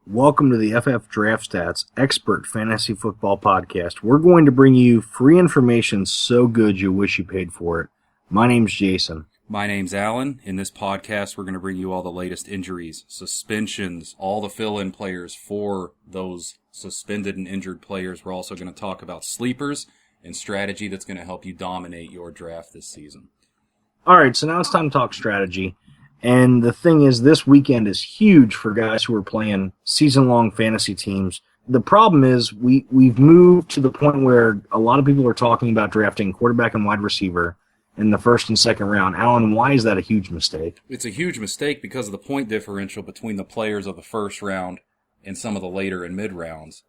Welcome to the FF Draft Stats Expert Fantasy Football Podcast. We're going to bring you free information so good you wish you paid for it. My name's Jason. My name's Alan. In this podcast, we're going to bring you all the latest injuries, suspensions, all the fill-in players for those suspended and injured players. We're also going to talk about sleepers and strategy that's going to help you dominate your draft this season. All right, so now it's time to talk strategy. And the thing is, this weekend is huge for guys who are playing season-long fantasy teams. The problem is we've moved to the point where a lot of people are talking about drafting quarterback and wide receiver in the first and second round. Alan, why is that a huge mistake? It's a huge mistake because of the point differential between the players of the first round and some of the later and mid rounds.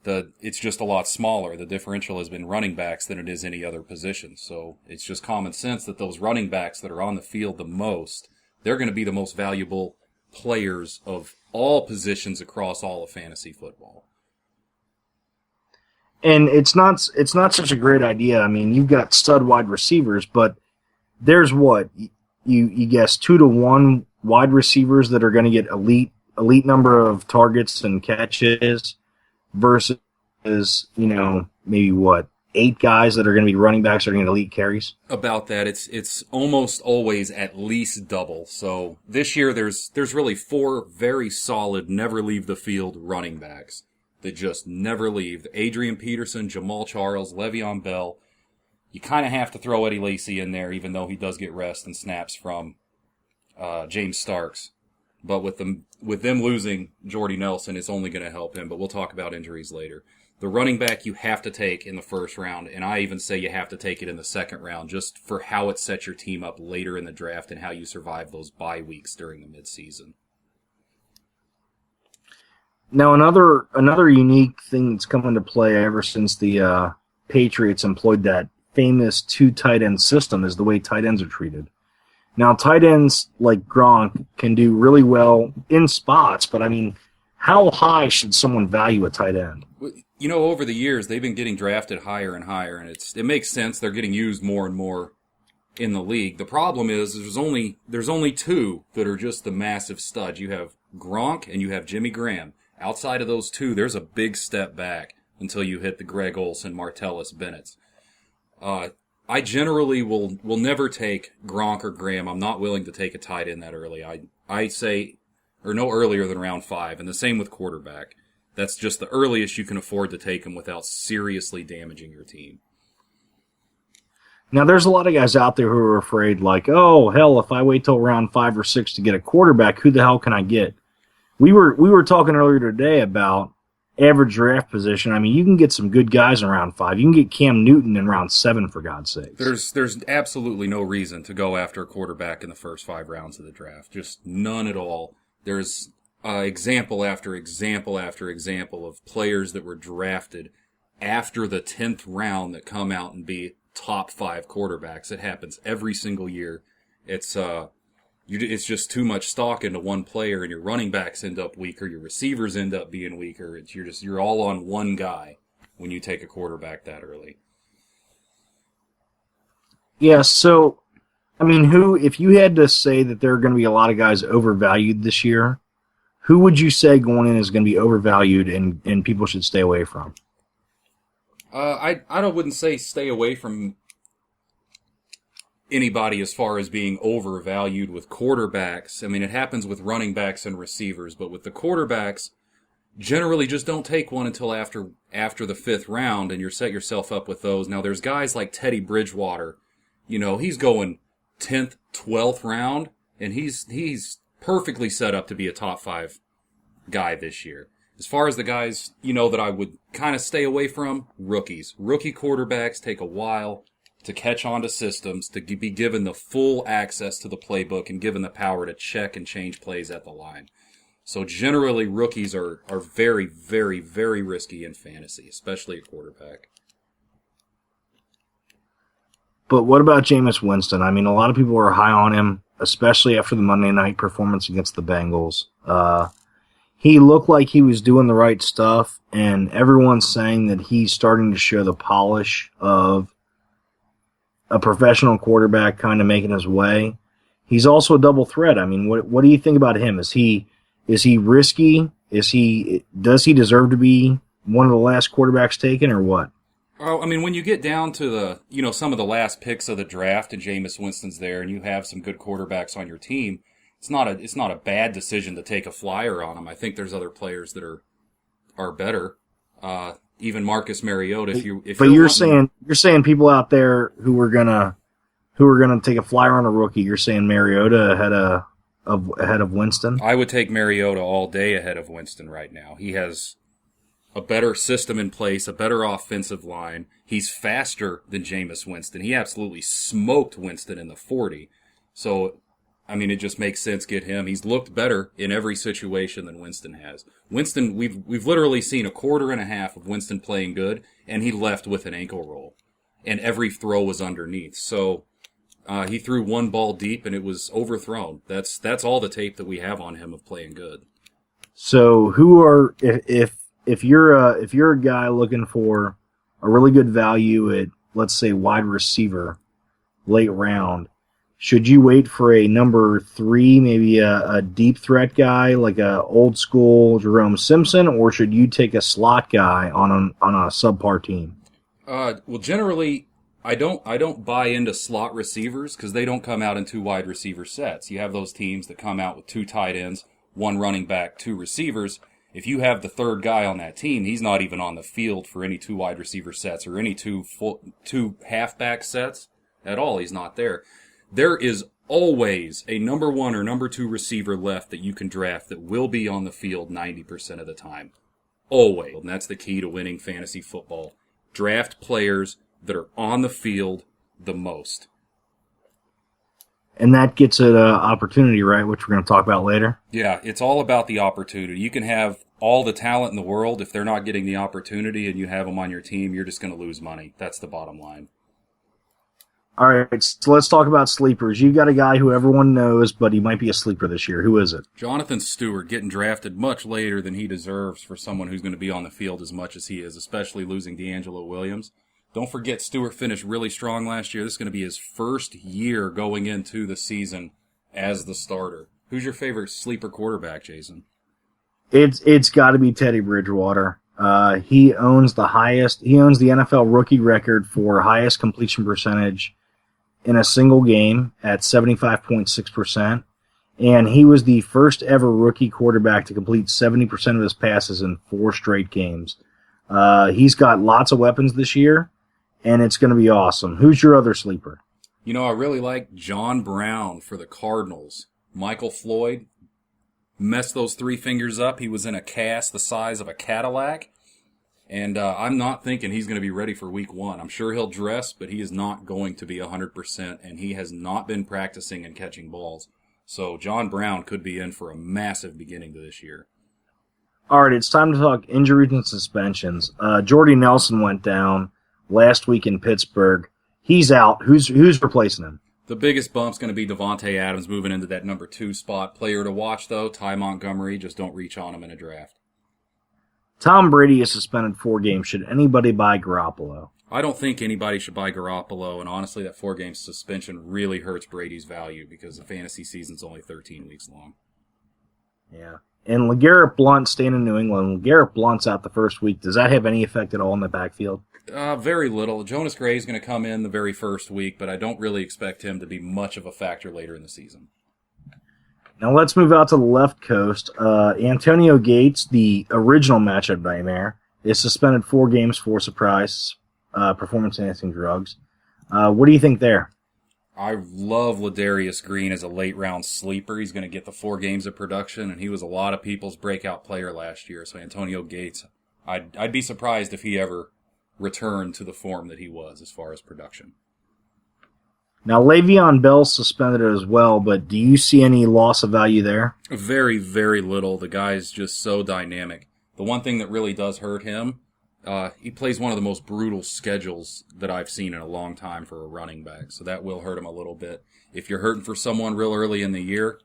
It's just a lot smaller. The differential has been running backs than it is any other position. So it's just common sense that those running backs that are on the field the most, they're going to be the most valuable players of all positions across all of fantasy football. And it's not such a great idea. I mean, you've got stud wide receivers, but there's what you guess 2 to 1 wide receivers that are going to get elite number of targets and catches versus maybe 8 guys that are going to be running backs that are going to get elite carries? About that, it's almost always at least double. So this year there's really 4 very solid, never leave the field running backs that just never leave. Adrian Peterson, Jamal Charles, Le'Veon Bell. You kind of have to throw Eddie Lacy in there, even though he does get rest and snaps from James Starks. But with them losing Jordy Nelson, it's only going to help him. But we'll talk about injuries later. The running back you have to take in the first round, and I even say you have to take it in the second round just for how it sets your team up later in the draft and how you survive those bye weeks during the midseason. Now, another unique thing that's come into play ever since the Patriots employed that famous 2 tight end system is the way tight ends are treated. Now, tight ends like Gronk can do really well in spots, but I mean, how high should someone value a tight end? Over the years, they've been getting drafted higher and higher, and it makes sense. They're getting used more and more in the league. The problem is there's only 2 that are just the massive studs. You have Gronk and you have Jimmy Graham. Outside of those 2, there's a big step back until you hit the Greg Olsen, Martellus Bennett's. I generally will never take Gronk or Graham. I'm not willing to take a tight end that early. I say, or no earlier than round 5, and the same with quarterback. That's just the earliest you can afford to take them without seriously damaging your team. Now, there's a lot of guys out there who are afraid, like, oh, hell, if I wait till round 5 or 6 to get a quarterback, who the hell can I get? We were talking earlier today about average draft position. I mean, you can get some good guys in round 5. You can get Cam Newton in round 7, for God's sake. There's absolutely no reason to go after a quarterback in the first 5 rounds of the draft. Just none at all. There's example after example after example of players that were drafted after the 10th round that come out and be top 5 quarterbacks. It happens every single year. It's just too much stock into one player, and your running backs end up weaker, your receivers end up being weaker. You're all on one guy when you take a quarterback that early. Yeah, so I mean, if you had to say that there are going to be a lot of guys overvalued this year, who would you say going in is going to be overvalued and people should stay away from? I wouldn't say stay away from anybody as far as being overvalued with quarterbacks. I mean, it happens with running backs and receivers, but with the quarterbacks, generally just don't take one until after the 5th round, and you set yourself up with those. Now, there's guys like Teddy Bridgewater. He's going 10th, 12th round, and he's perfectly set up to be a top 5 guy this year. As far as the guys, that I would kind of stay away from, rookies. Rookie quarterbacks take a while to catch on to systems, to be given the full access to the playbook and given the power to check and change plays at the line. So generally, rookies are very, very, very risky in fantasy, especially at quarterback. But what about Jameis Winston? I mean, a lot of people are high on him, especially after the Monday night performance against the Bengals. he looked like he was doing the right stuff, and everyone's saying that he's starting to show the polish of a professional quarterback kind of making his way. He's also a double threat. I mean, what do you think about him? Is he risky? Does he deserve to be one of the last quarterbacks taken, or what? Oh, I mean, when you get down to some of the last picks of the draft, and Jameis Winston's there, and you have some good quarterbacks on your team, it's not a bad decision to take a flyer on him. I think there's other players that are better. Even Marcus Mariota. You're saying people out there who are gonna take a flyer on a rookie, you're saying Mariota ahead of Winston? I would take Mariota all day ahead of Winston right now. He has a better system in place, a better offensive line. He's faster than Jameis Winston. He absolutely smoked Winston in the 40. So, I mean, it just makes sense get him. He's looked better in every situation than Winston has. Winston, we've literally seen a quarter and a half of Winston playing good, and he left with an ankle roll. And every throw was underneath. So, he threw one ball deep, and it was overthrown. That's all the tape that we have on him of playing good. So, if you're a guy looking for a really good value at, let's say, wide receiver, late round, should you wait for a number 3, maybe a deep threat guy like a old school Jerome Simpson, or should you take a slot guy on a subpar team? Well, generally, I don't buy into slot receivers because they don't come out in 2 wide receiver sets. You have those teams that come out with 2 tight ends, 1 running back, 2 receivers. If you have the third guy on that team, he's not even on the field for any 2 wide receiver sets or any 2 halfback sets at all. He's not there. There is always a number 1 or number 2 receiver left that you can draft that will be on the field 90% of the time. Always. And that's the key to winning fantasy football. Draft players that are on the field the most. And that gets at opportunity, right, which we're going to talk about later? Yeah, it's all about the opportunity. You can have all the talent in the world. If they're not getting the opportunity and you have them on your team, you're just going to lose money. That's the bottom line. All right, so let's talk about sleepers. You got a guy who everyone knows, but he might be a sleeper this year. Who is it? Jonathan Stewart, getting drafted much later than he deserves for someone who's going to be on the field as much as he is, especially losing D'Angelo Williams. Don't forget, Stewart finished really strong last year. This is going to be his first year going into the season as the starter. Who's your favorite sleeper quarterback, Jason? It's got to be Teddy Bridgewater. He owns the NFL rookie record for highest completion percentage in a single game at 75.6%. And he was the first ever rookie quarterback to complete 70% of his passes in 4 straight games. He's got lots of weapons this year, and it's going to be awesome. Who's your other sleeper? You know, I really like John Brown for the Cardinals. Michael Floyd messed those 3 fingers up. He was in a cast the size of a Cadillac. And I'm not thinking he's going to be ready for week 1. I'm sure he'll dress, but he is not going to be 100%, and he has not been practicing and catching balls. So John Brown could be in for a massive beginning to this year. All right, it's time to talk injuries and suspensions. Jordy Nelson went down last week in Pittsburgh. He's out. Who's replacing him? The biggest bump's going to be Devontae Adams moving into that number 2 spot. Player to watch, though, Ty Montgomery. Just don't reach on him in a draft. Tom Brady is suspended 4 games. Should anybody buy Garoppolo? I don't think anybody should buy Garoppolo, and honestly, that 4-game suspension really hurts Brady's value because the fantasy season's only 13 weeks long. Yeah. And LeGarrette Blount staying in New England. LeGarrette Blount's out the first week. Does that have any effect at all in the backfield? Very little. Jonas Gray is going to come in the very first week, but I don't really expect him to be much of a factor later in the season. Now let's move out to the left coast. Antonio Gates, the original matchup nightmare, is suspended 4 games for surprise performance-enhancing drugs. What do you think there? I love Ladarius Green as a late-round sleeper. He's going to get the 4 games of production, and he was a lot of people's breakout player last year. So Antonio Gates, I'd be surprised if he ever returned to the form that he was as far as production. Now, Le'Veon Bell's suspended as well, but do you see any loss of value there? Very, very little. The guy's just so dynamic. The one thing that really does hurt him, he plays one of the most brutal schedules that I've seen in a long time for a running back, so that will hurt him a little bit. If you're hurting for someone real early in the year,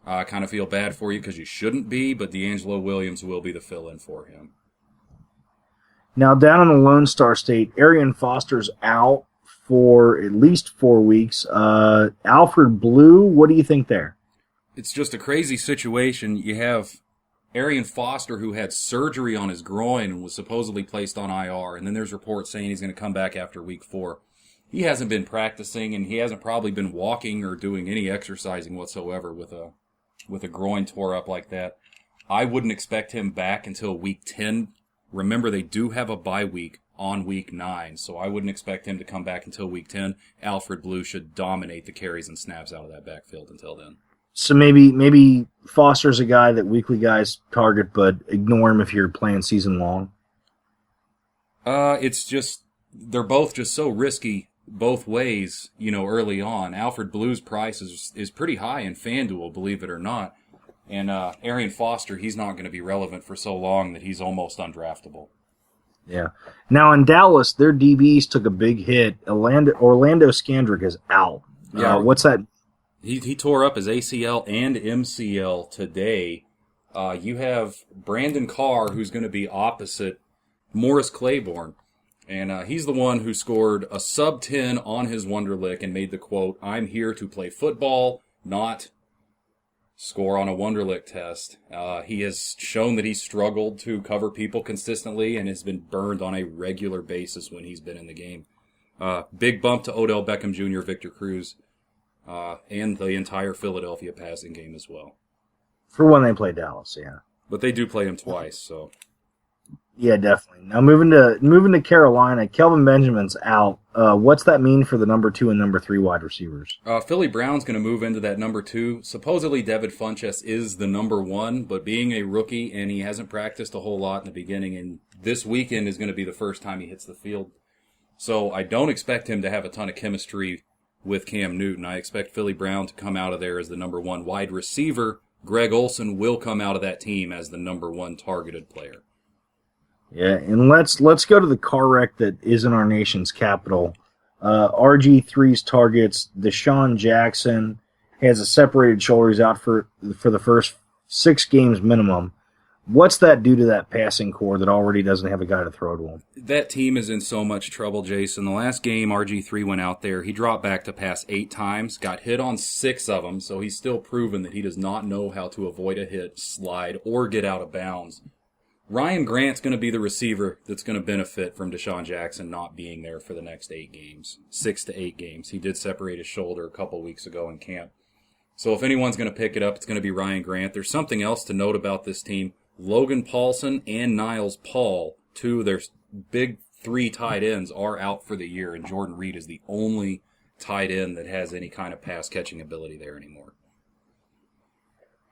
I kind of feel bad for you because you shouldn't be, but D'Angelo Williams will be the fill-in for him. Now, down in the Lone Star State, Arian Foster's out for at least 4 weeks. Alfred Blue, what do you think there? It's just a crazy situation. You have Arian Foster, who had surgery on his groin and was supposedly placed on IR, and then there's reports saying he's going to come back after week 4. He hasn't been practicing, and he hasn't probably been walking or doing any exercising whatsoever with a groin tore up like that. I wouldn't expect him back until week 10. Remember, they do have a bye week on week 9, so I wouldn't expect him to come back until week 10. Alfred Blue should dominate the carries and snaps out of that backfield until then. So maybe Foster's a guy that weekly guys target, but ignore him if you're playing season long? It's just, they're both just so risky both ways, early on. Alfred Blue's price is pretty high in FanDuel, believe it or not. And Arian Foster, he's not going to be relevant for so long that he's almost undraftable. Yeah. Now in Dallas, their DBs took a big hit. Orlando Scandrick is out. Yeah. What's that? He tore up his ACL and MCL today. You have Brandon Carr, who's going to be opposite Morris Claiborne. And he's the one who scored a sub-10 on his Wonderlic and made the quote, "I'm here to play football, not score on a Wonderlic test." He has shown that he's struggled to cover people consistently and has been burned on a regular basis when he's been in the game. Big bump to Odell Beckham Jr., Victor Cruz, and the entire Philadelphia passing game as well. For when they play Dallas, yeah. But they do play him twice, so... Yeah, definitely. Now moving to Carolina, Kelvin Benjamin's out. What's that mean for the number 2 and number 3 wide receivers? Philly Brown's going to move into that number 2. Supposedly Devin Funchess is the number 1, but being a rookie and he hasn't practiced a whole lot in the beginning, and this weekend is going to be the first time he hits the field. So I don't expect him to have a ton of chemistry with Cam Newton. I expect Philly Brown to come out of there as the number 1 wide receiver. Greg Olsen will come out of that team as the number 1 targeted player. Yeah, and let's go to the car wreck that is in our nation's capital. RG3's targets, Deshaun Jackson has a separated shoulder. He's out for the first 6 games minimum. What's that do to that passing core that already doesn't have a guy to throw to him? That team is in so much trouble, Jason. The last game RG3 went out there, he dropped back to pass 8 times, got hit on 6 of them, so he's still proven that he does not know how to avoid a hit, slide, or get out of bounds. Ryan Grant's going to be the receiver that's going to benefit from Deshaun Jackson not being there for the next 8 games, 6 to 8 games. He did separate his shoulder a couple weeks ago in camp. So if anyone's going to pick it up, it's going to be Ryan Grant. There's something else to note about this team. Logan Paulson and Niles Paul, 2 of their big 3 tight ends, are out for the year, and Jordan Reed is the only tight end that has any kind of pass-catching ability there anymore.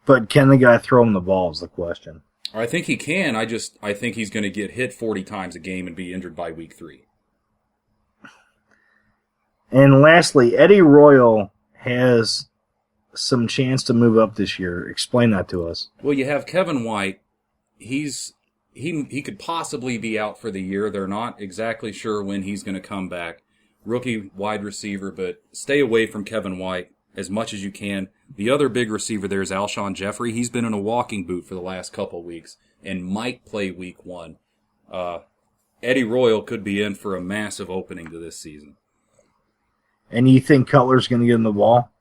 But can the guy throw him the ball is the question. I think he can. I think he's going to get hit 40 times a game and be injured by week 3. And lastly, Eddie Royal has some chance to move up this year. Explain that to us. Well, you have Kevin White. He could possibly be out for the year. They're not exactly sure when he's going to come back. Rookie wide receiver, but stay away from Kevin White as much as you can. The other big receiver there is Alshon Jeffrey. He's been in a walking boot for the last couple weeks and might play week 1. Eddie Royal could be in for a massive opening to this season. And you think Cutler's going to get him the ball?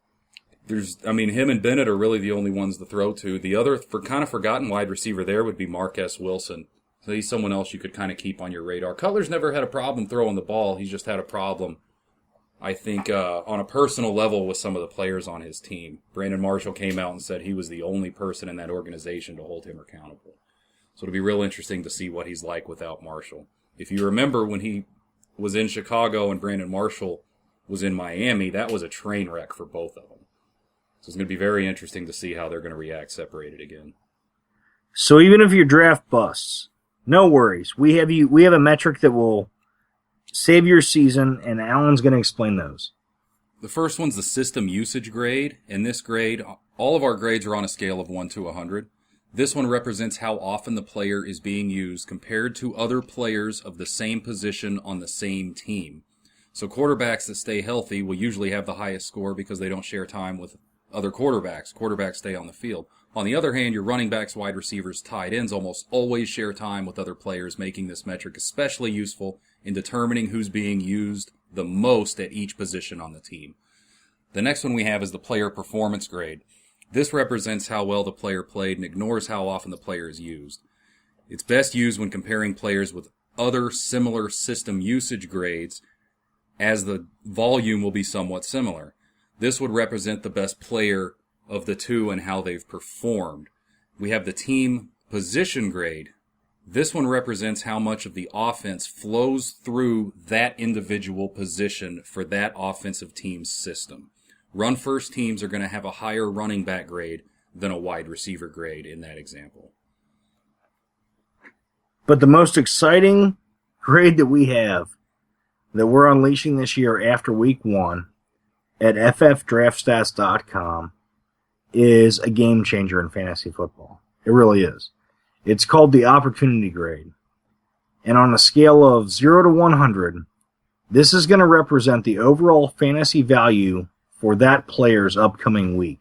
Him and Bennett are really the only ones to throw to. The other kind of forgotten wide receiver there would be Marquez Wilson. So he's someone else you could kind of keep on your radar. Cutler's never had a problem throwing the ball. He's just had a problem, I think, on a personal level with some of the players on his team. Brandon Marshall came out and said he was the only person in that organization to hold him accountable. So it'll be real interesting to see what he's like without Marshall. If you remember when he was in Chicago and Brandon Marshall was in Miami, that was a train wreck for both of them. So it's going to be very interesting to see how they're going to react separated again. So even if your draft busts, no worries. We have a metric that will save your season, and Alan's going to explain those. The first one's the system usage grade. In this grade, all of our grades are on a scale of 1 to 100. This one represents how often the player is being used compared to other players of the same position on the same team. So quarterbacks that stay healthy will usually have the highest score because they don't share time with other quarterbacks. Quarterbacks stay on the field. On the other hand, your running backs, wide receivers, tight ends almost always share time with other players, making this metric especially useful in determining who's being used the most at each position on the team. The next one we have is the player performance grade. This represents how well the player played and ignores how often the player is used. It's best used when comparing players with other similar system usage grades, as the volume will be somewhat similar. This would represent the best player of the two and how they've performed. We have the team position grade. This one represents how much of the offense flows through that individual position for that offensive team's system. Run-first teams are going to have a higher running back grade than a wide receiver grade in that example. But the most exciting grade that we have that we're unleashing this year after week 1 at ffdraftstats.com is a game changer in fantasy football. It really is. It's called the opportunity grade. And on a scale of 0 to 100, this is going to represent the overall fantasy value for that player's upcoming week.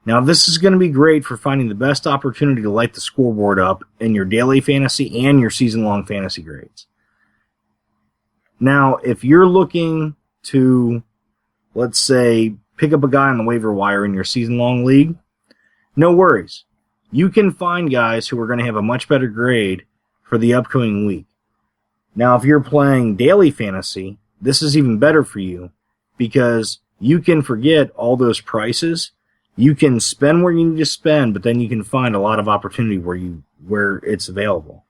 Now, this is going to be great for finding the best opportunity to light the scoreboard up in your daily fantasy and your season-long fantasy grades. Now, if you're looking to, let's say, pick up a guy on the waiver wire in your season-long league, no worries. You can find guys who are going to have a much better grade for the upcoming week. Now, if you're playing daily fantasy, this is even better for you because you can forget all those prices. You can spend where you need to spend, but then you can find a lot of opportunity where it's available.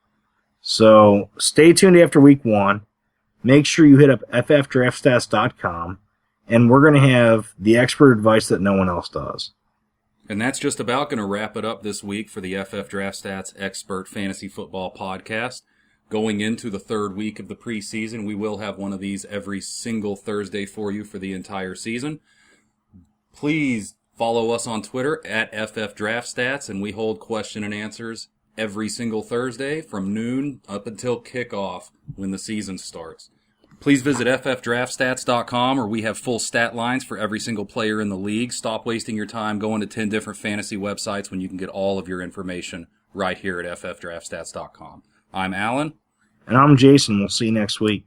So stay tuned after week 1. Make sure you hit up ffdraftstats.com, and we're going to have the expert advice that no one else does. And that's just about going to wrap it up this week for the FF Draft Stats Expert Fantasy Football Podcast. Going into the third week of the preseason, we will have one of these every single Thursday for you for the entire season. Please follow us on Twitter at FF Draft Stats, and we hold question and answers every single Thursday from noon up until kickoff when the season starts. Please visit ffdraftstats.com, where we have full stat lines for every single player in the league. Stop wasting your time going to 10 different fantasy websites when you can get all of your information right here at ffdraftstats.com. I'm Alan. And I'm Jason. We'll see you next week.